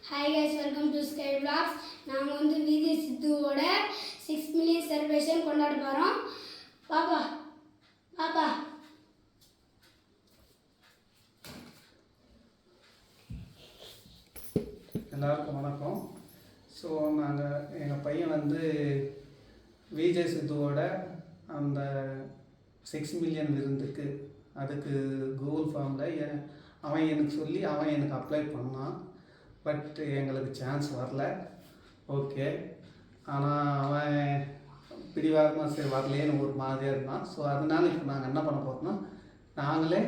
Hi guys, welcome to Sky Vlogs. நாங்கள் வந்து விஜய் சித்துவோட 6 மில்லியன் செலிப்ரேஷன் கொண்டாட போகிறோம். பாப்பா பாப்பா எல்லாருக்கும் வணக்கம். ஸோ எங்கள் பையன் வந்து விஜய் சித்துவோட அந்த 6 மில்லியன் விருந்துக்கு அதுக்கு கூகுள் ஃபார்மில் அவன் எனக்கு சொல்லி அவன் எனக்கு அப்ளை பண்ணான். பட் எங்களுக்கு சான்ஸ் வரல. ஓகே, ஆனால் அவன் பிடிவாதமாக சரி வரலேன்னு ஒரு மாதிரியாக இருந்தான். ஸோ அதனால இப்போ நாங்கள் என்ன பண்ண போகிறோம்னா, நாங்களே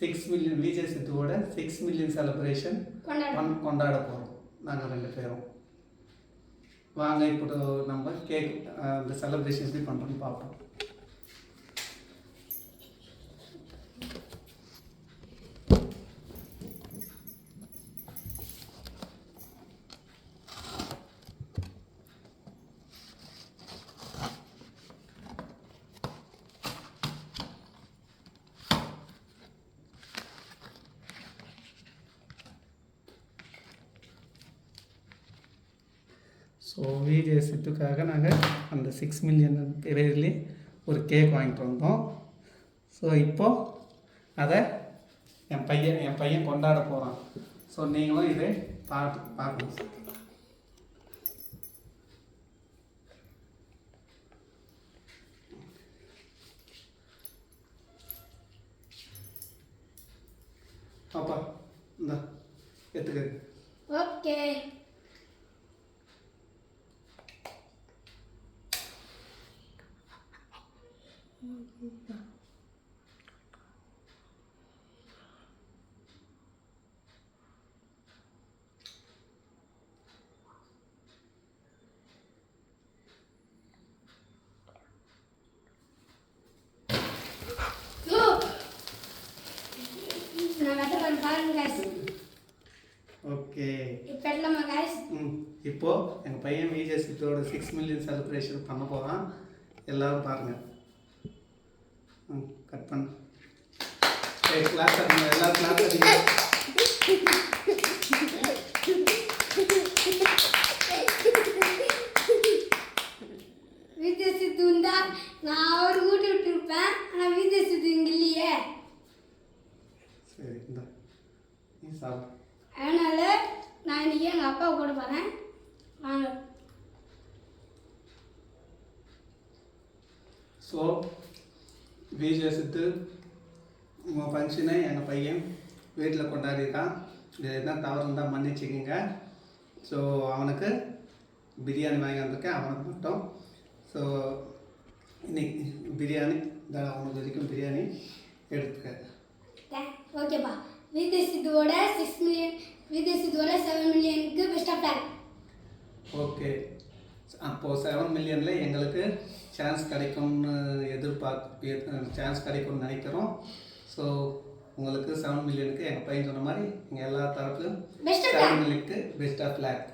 6 மில்லியன் விஜய் சித்துவோட 6 மில்லியன் செலிப்ரேஷன் கொண்டாட போகிறோம் நாங்கள் 2 பேரும். வாங்க இப்போ நம்ம கேக் இந்த செலிப்ரேஷன் எப்படி பண்ணுறோன்னு பார்ப்போம். ஸோ விஜய் சித்துக்காக நாங்கள் அந்த 6 மில்லியன் பேர்லேயே ஒரு கேக் வாங்கிட்டு வந்தோம். ஸோ இப்போது அதை என் பையன் கொண்டாட போகிறான். ஸோ நீங்களும் இதை பார்க்கணும். பாப்பா இந்த எடுத்துக்க. ஓகே. ஓகே, இப்போ எங்கள் பையன் விஜய் சித்தோட 6 மில்லியன் செலிப்ரேஷன் பண்ண போகிறான். எல்லோரும் பாருங்கள். கட் பண்ண கிளாஸ் அடிங்க, எல்லோரும் கிளாஸ் அடிங்க. விஜய் சித்து இருந்தா நான் அவர் ஊட்டி விட்டுருப்பேன். ஆனால் விஜய் சித்து இங்கே இல்லையே. சரி, இந்த நீ சாப்பிடு. அதனால நான் இன்னைக்கு எங்கள் அப்பாவை கூட போகிறேன். வாங்க. ஸோ விஜய் சித்து உங்கள் ஃபங்க்ஷனை எங்கள் பையன் வீட்டில் கொண்டாடிருக்கான். இது என்ன தவறு இருந்தால் மன்னிச்சுக்கிங்க. ஸோ அவனுக்கு பிரியாணி வாங்கி வந்திருக்கேன், அவனுக்கு மட்டும். ஸோ இன்னைக்கு பிரியாணி அவனுக்கு வரைக்கும் பிரியாணி எடுத்துக்க. ஓகேப்பா. விஜய் சித்துவோட 6 மில்லியன், விஜய் சித்துவோட 7 மில்லியனுக்கு பெஸ்ட் ஆஃப் லக். ஓகே, அப்போது 7 மில்லியனில் எங்களுக்கு சான்ஸ் கிடைக்கும்னு சான்ஸ் கிடைக்கும்னு நினைக்கிறோம். ஸோ உங்களுக்கு 7 மில்லியனுக்கு எங்கள் பையன் சொன்ன மாதிரி எங்கள் எல்லா தரப்புலையும் 7 மில்லியனுக்கு பெஸ்ட் ஆஃப் லக்.